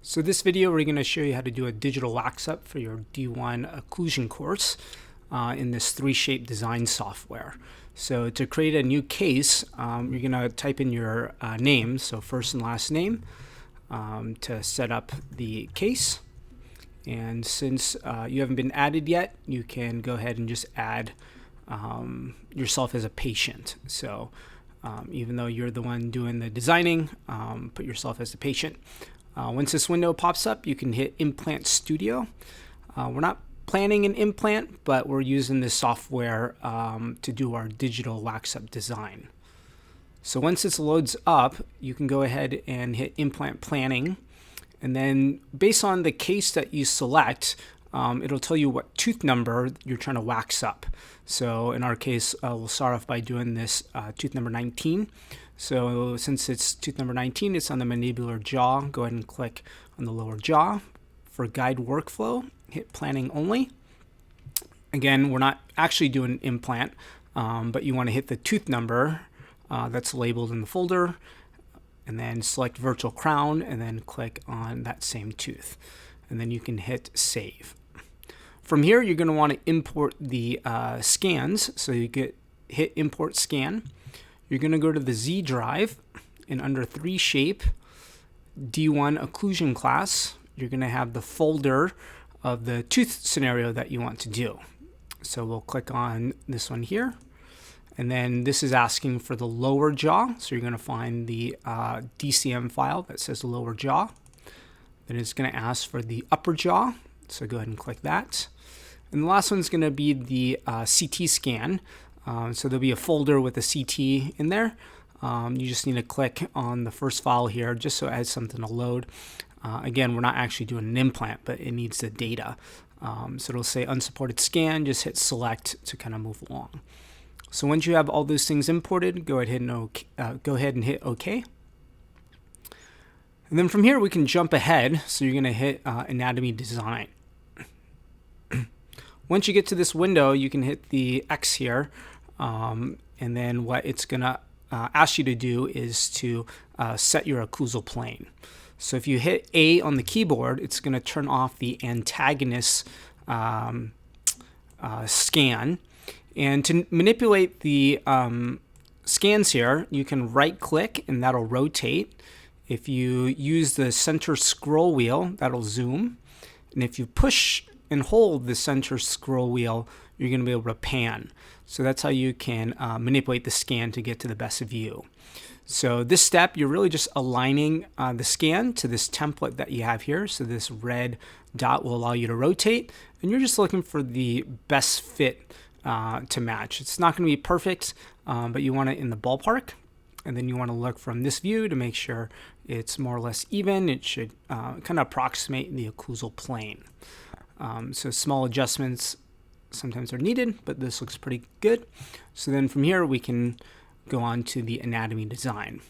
So this video we're going to show you how to do a digital wax up for your D1 Occlusion course in this 3Shape design software. So to create a new case, you're going to type in your name, so first and last name, to set up the case. And since you haven't been added yet, you can go ahead and just add yourself as a patient. So even though you're the one doing the designing, put yourself as the patient. Once this window pops up, you can hit Implant Studio. We're not planning an implant, but we're using this software to do our digital wax up design. So once this loads up, you can go ahead and hit Implant Planning. And then based on the case that you select, it'll tell you what tooth number you're trying to wax up. So in our case, we'll start off by doing this tooth number 19. So since it's tooth number 19, it's on the mandibular jaw. Go ahead and click on the lower jaw. For guide workflow, hit planning only. Again, we're not actually doing an implant, but you want to hit the tooth number that's labeled in the folder, and then select virtual crown, and then click on that same tooth. And then you can hit save. From here, you're going to want to import the scans. So you hit import scan. You're going to go to the Z drive, and under 3Shape, D1 Occlusion class, you're going to have the folder of the tooth scenario that you want to do. So we'll click on this one here. And then this is asking for the lower jaw. So you're going to find the DCM file that says lower jaw. Then it's going to ask for the upper jaw. So go ahead and click that. And the last one is going to be the CT scan. So there'll be a folder with a CT in there. You just need to click on the first file here just so it has something to load. Again, we're not actually doing an implant, but it needs the data. So it'll say unsupported scan. Just hit select to kind of move along. So once you have all those things imported, go ahead and hit OK. And then from here, we can jump ahead. So you're going to hit Anatomy Design. Once you get to this window, you can hit the X here. And then what it's going to ask you to do is to set your occlusal plane. So if you hit A on the keyboard, it's going to turn off the antagonist scan. And to manipulate the scans here, you can right click and that'll rotate. If you use the center scroll wheel, that'll zoom. And if you push and hold the center scroll wheel, you're going to be able to pan. So that's how you can manipulate the scan to get to the best view. So this step, you're really just aligning the scan to this template that you have here. So this red dot will allow you to rotate, and you're just looking for the best fit to match. It's not going to be perfect, but you want it in the ballpark. And then you want to look from this view to make sure it's more or less even. It should kind of approximate the occlusal plane. So small adjustments sometimes are needed, but this looks pretty good. So then from here, we can go on to the anatomy design.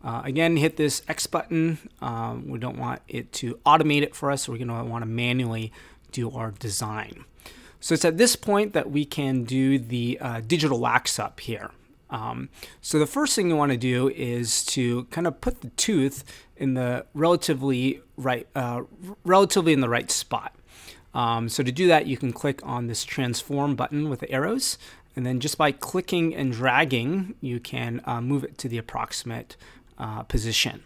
Again, hit this X button. We don't want it to automate it for us. So we're going to want to manually do our design. So it's at this point that we can do the digital wax up here. So the first thing you want to do is to kind of put the tooth in the relatively in the right spot. So to do that, you can click on this transform button with the arrows, and then just by clicking and dragging, you can move it to the approximate position.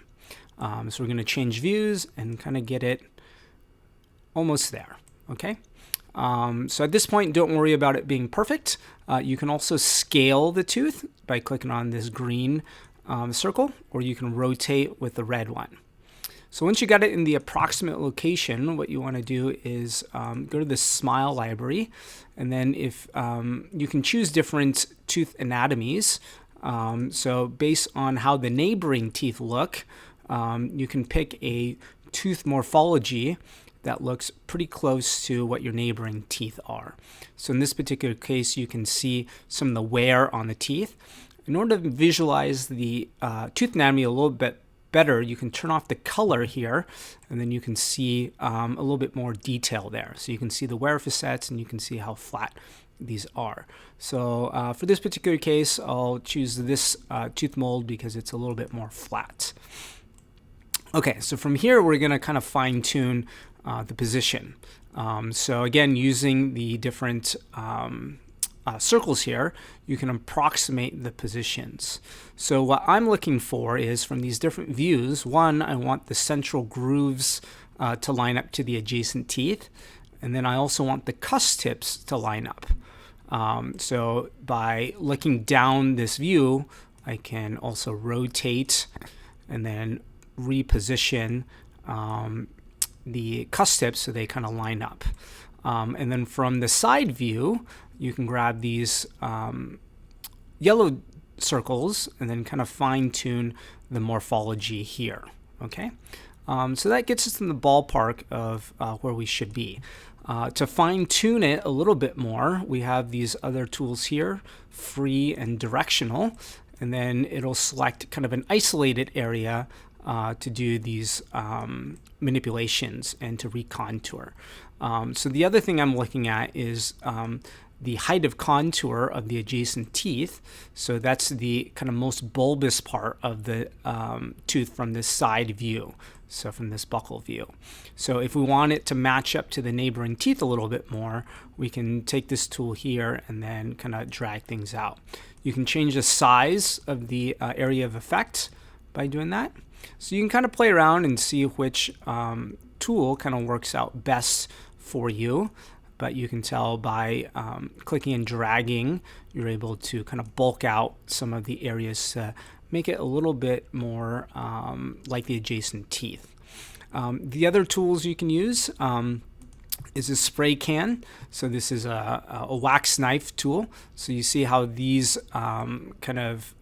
So we're going to change views and kind of get it almost there. Okay. So at this point, don't worry about it being perfect. You can also scale the tooth by clicking on this green circle, or you can rotate with the red one. So once you got it in the approximate location, what you want to do is go to the smile library, and then if you can choose different tooth anatomies. So based on how the neighboring teeth look, you can pick a tooth morphology that looks pretty close to what your neighboring teeth are. So in this particular case, you can see some of the wear on the teeth. In order to visualize the tooth anatomy a little bit better, you can turn off the color here, and then you can see a little bit more detail there. So you can see the wear facets, and you can see how flat these are. So for this particular case, I'll choose this tooth mold because it's a little bit more flat. Okay, so from here we're going to kind of fine tune the position. So again, using the different circles here, you can approximate the positions. So what I'm looking for is from these different views, one, I want the central grooves to line up to the adjacent teeth. And then I also want the cusp tips to line up. So by looking down this view, I can also rotate and then reposition the cusp tips so they kind of line up. And then from the side view, you can grab these yellow circles and then kind of fine tune the morphology here. Okay, so that gets us in the ballpark of where we should be. To fine tune it a little bit more, we have these other tools here, free and directional, and then it'll select kind of an isolated area to do these manipulations and to recontour. So the other thing I'm looking at is the height of contour of the adjacent teeth. So that's the kind of most bulbous part of the tooth from this side view. So from this buccal view. So if we want it to match up to the neighboring teeth a little bit more, we can take this tool here and then kind of drag things out. You can change the size of the area of effect by doing that. So you can kind of play around and see which tool kind of works out best for you. But you can tell by clicking and dragging, you're able to kind of bulk out some of the areas to make it a little bit more like the adjacent teeth. The other tools you can use is a spray can. So this is a wax knife tool. So you see how these kind of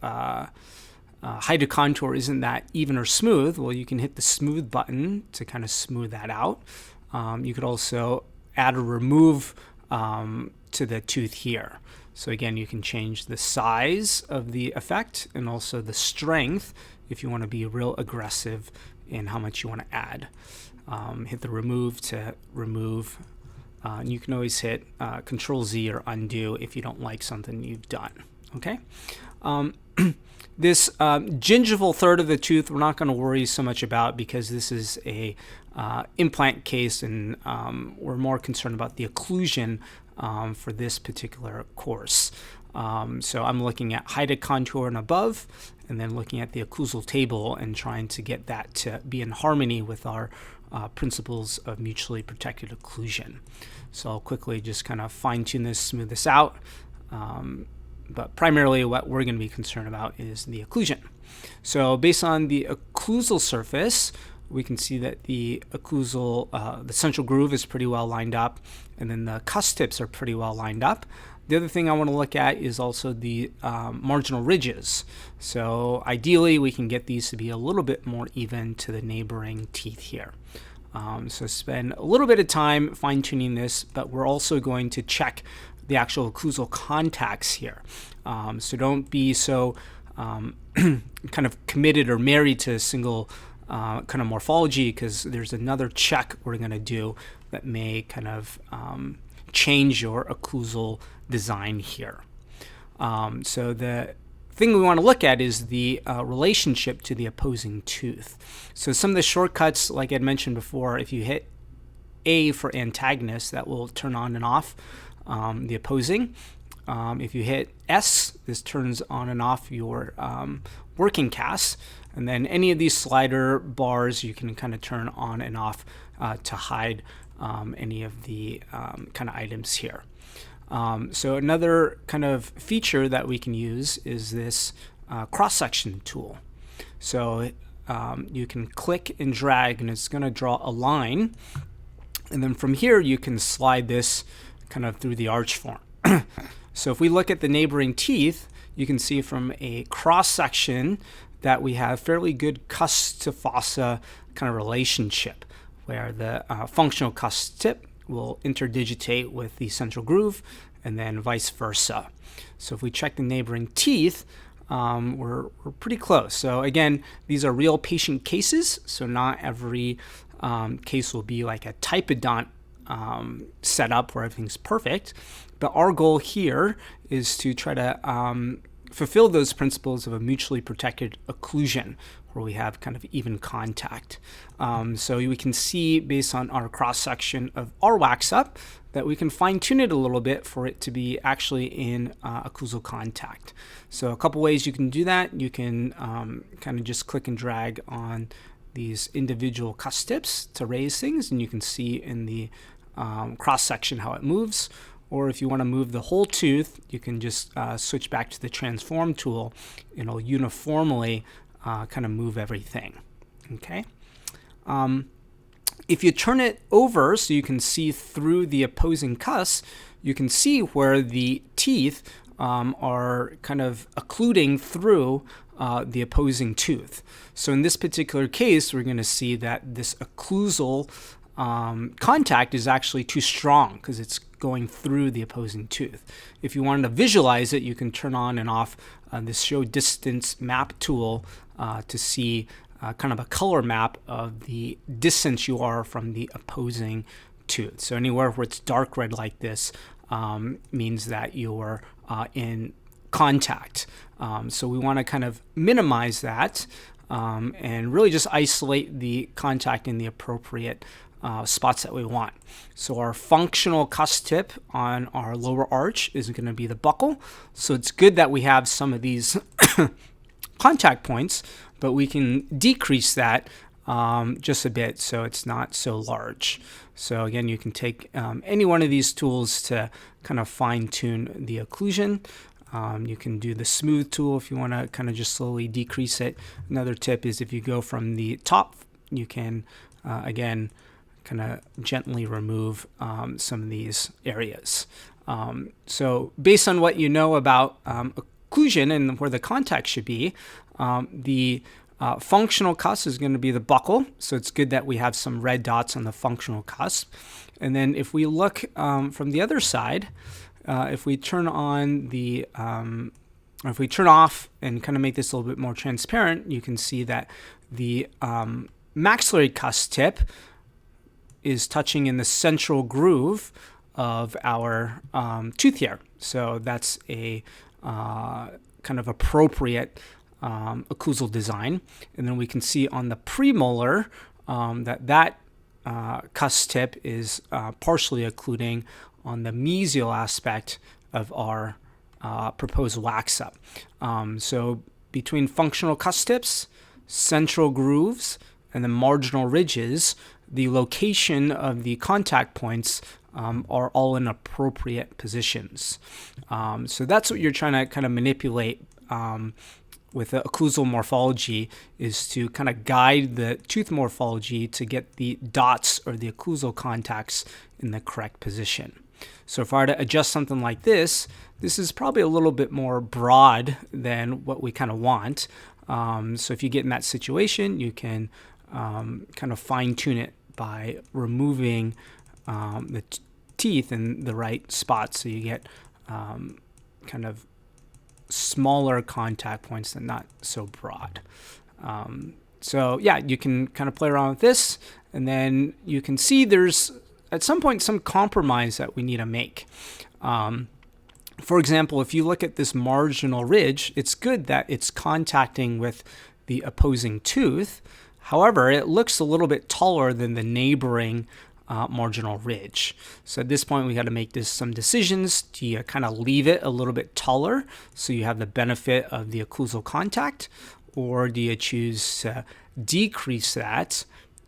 height of contour isn't that even or smooth. Well, you can hit the smooth button to kind of smooth that out. You could also add or remove to the tooth here. So again, you can change the size of the effect and also the strength if you want to be real aggressive in how much you want to add. Hit the remove to remove. And you can always hit Control Z or undo if you don't like something you've done. Okay. This gingival third of the tooth, we're not going to worry so much about because this is a implant case, and we're more concerned about the occlusion for this particular course. So I'm looking at height of contour and above, and then looking at the occlusal table and trying to get that to be in harmony with our principles of mutually protected occlusion. So I'll quickly just kind of fine tune this, smooth this out. But primarily what we're going to be concerned about is the occlusion. So based on the occlusal surface, we can see that the occlusal, the central groove is pretty well lined up, and then the cusp tips are pretty well lined up. The other thing I want to look at is also the marginal ridges. So ideally, we can get these to be a little bit more even to the neighboring teeth here. So spend a little bit of time fine-tuning this, but we're also going to check the actual occlusal contacts here. So don't be so kind of committed or married to a single kind of morphology, because there's another check we're going to do that may kind of change your occlusal design here. So the thing we want to look at is the relationship to the opposing tooth. So some of the shortcuts, like I had mentioned before, if you hit A for antagonist, that will turn on and off the opposing. If you hit S, this turns on and off your working cast. And then any of these slider bars you can kind of turn on and off to hide any of the kind of items here. So another kind of feature that we can use is this cross-section tool. So you can click and drag, and it's going to draw a line. And then from here, you can slide this kind of through the arch form. So if we look at the neighboring teeth, you can see from a cross-section that we have fairly good cusp to fossa kind of relationship, where the functional cusp tip will interdigitate with the central groove, and then vice versa. So if we check the neighboring teeth, we're pretty close. So again, these are real patient cases, so not every case will be like a typodont setup where everything's perfect. But our goal here is to try to fulfill those principles of a mutually protected occlusion, where we have kind of even contact. So we can see based on our cross section of our wax up that we can fine tune it a little bit for it to be actually in occlusal contact. So a couple ways you can do that. You can kind of just click and drag on these individual cusp tips to raise things, and you can see in the cross section how it moves. Or if you want to move the whole tooth, you can just switch back to the transform tool. It'll uniformly kind of move everything. Okay. If you turn it over so you can see through the opposing cusps, you can see where the teeth are kind of occluding through the opposing tooth. So in this particular case, we're going to see that this occlusal contact is actually too strong because it's going through the opposing tooth. If you wanted to visualize it, you can turn on and off this show distance map tool to see kind of a color map of the distance you are from the opposing tooth. So anywhere where it's dark red like this means that you're in contact. So we want to kind of minimize that and really just isolate the contact in the appropriate spots that we want. So our functional cusp tip on our lower arch is going to be the buccal. So it's good that we have some of these contact points, but we can decrease that just a bit so it's not so large. So again, you can take any one of these tools to kind of fine tune the occlusion. You can do the smooth tool if you want to kind of just slowly decrease it. Another tip is if you go from the top, you can again kind of gently remove some of these areas. So based on what you know about occlusion and where the contact should be, the functional cusp is going to be the buccal. So it's good that we have some red dots on the functional cusp. And then if we look from the other side, if we turn on the, or if we turn off and kind of make this a little bit more transparent, you can see that the maxillary cusp tip is touching in the central groove of our tooth here. So that's a kind of appropriate occlusal design. And then we can see on the premolar that cusp tip is partially occluding on the mesial aspect of our proposed wax up. So between functional cusp tips, central grooves, and the marginal ridges, the location of the contact points are all in appropriate positions. So that's what you're trying to kind of manipulate with the occlusal morphology, is to kind of guide the tooth morphology to get the dots or the occlusal contacts in the correct position. So if I were to adjust something like this, this is probably a little bit more broad than what we kind of want. So if you get in that situation, you can kind of fine tune it by removing the teeth in the right spots, so you get kind of smaller contact points and not so broad. So yeah, you can kind of play around with this, and then you can see there's at some point some compromise that we need to make. For example, if you look at this marginal ridge, it's good that it's contacting with the opposing tooth. However, it looks a little bit taller than the neighboring marginal ridge. So at this point, we got to make some decisions. Do you kind of leave it a little bit taller so you have the benefit of the occlusal contact, or do you choose to decrease that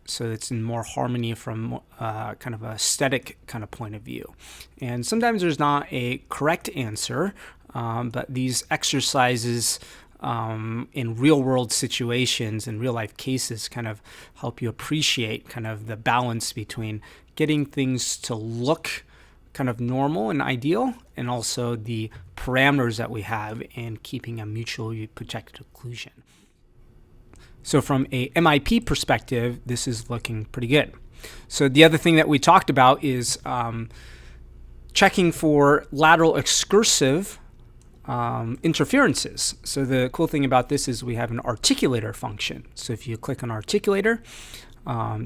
so it's in more harmony from kind of a aesthetic kind of point of view? And sometimes there's not a correct answer, but these exercises in real world situations and real life cases kind of help you appreciate kind of the balance between getting things to look kind of normal and ideal, and also the parameters that we have in keeping a mutually protected occlusion. So from a MIP perspective, this is looking pretty good. So the other thing that we talked about is checking for lateral excursive interferences. So the cool thing about this is we have an articulator function. So if you click on articulator,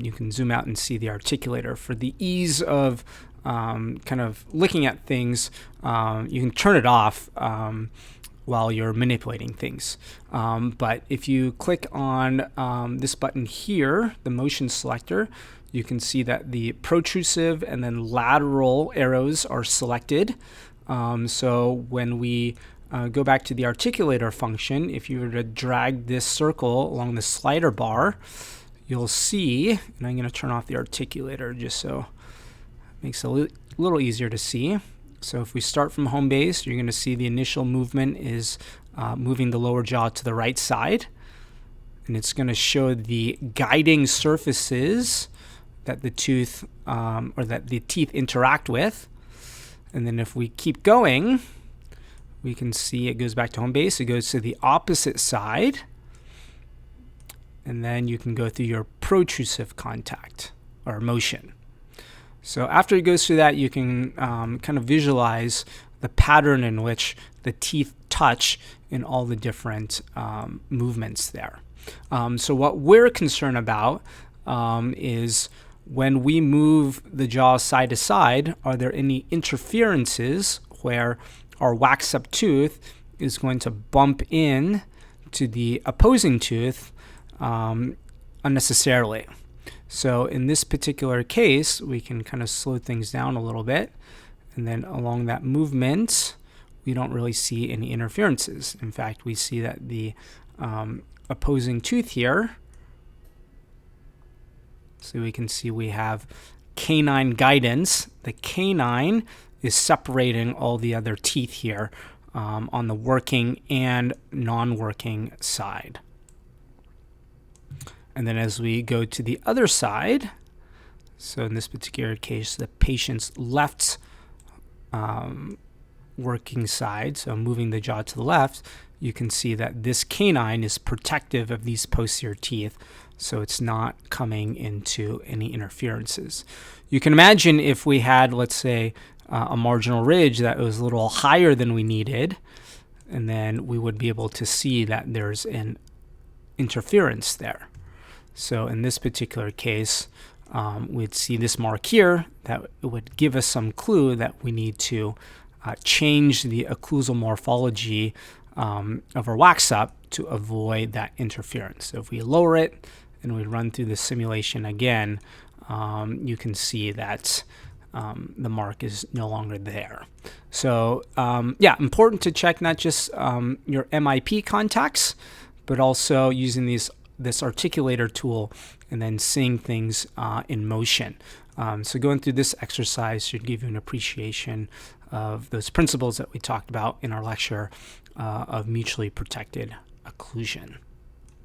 you can zoom out and see the articulator. For the ease of kind of looking at things, you can turn it off, while you're manipulating things. But if you click on this button here, the motion selector, you can see that the protrusive and then lateral arrows are selected. So when we go back to the articulator function, if you were to drag this circle along the slider bar, you'll see, and I'm going to turn off the articulator just so it makes it a little easier to see. So if we start from home base, you're going to see the initial movement is moving the lower jaw to the right side. And it's going to show the guiding surfaces that the tooth or that the teeth interact with. And then if we keep going, we can see it goes back to home base. It goes to the opposite side. And then you can go through your protrusive contact or motion. So after it goes through that, you can kind of visualize the pattern in which the teeth touch in all the different movements there. So what we're concerned about is when we move the jaw side to side, are there any interferences where our waxed up tooth is going to bump in to the opposing tooth unnecessarily? So in this particular case, we can kind of slow things down a little bit. And then along that movement, we don't really see any interferences. In fact, we see that the opposing tooth here, so we can see we have canine guidance. The canine is separating all the other teeth here on the working and non-working side. And then as we go to the other side, so in this particular case, the patient's left working side, so moving the jaw to the left, you can see that this canine is protective of these posterior teeth, so it's not coming into any interferences. You can imagine if we had, let's say, a marginal ridge that was a little higher than we needed, and then we would be able to see that there's an interference there. So in this particular case, we'd see this mark here that would give us some clue that we need to change the occlusal morphology of our wax up to avoid that interference. So if we lower it and we run through the simulation again, you can see that the mark is no longer there. So yeah, important to check not just your MIP contacts, but also using this articulator tool and then seeing things in motion. So going through this exercise should give you an appreciation of those principles that we talked about in our lecture of mutually protected occlusion.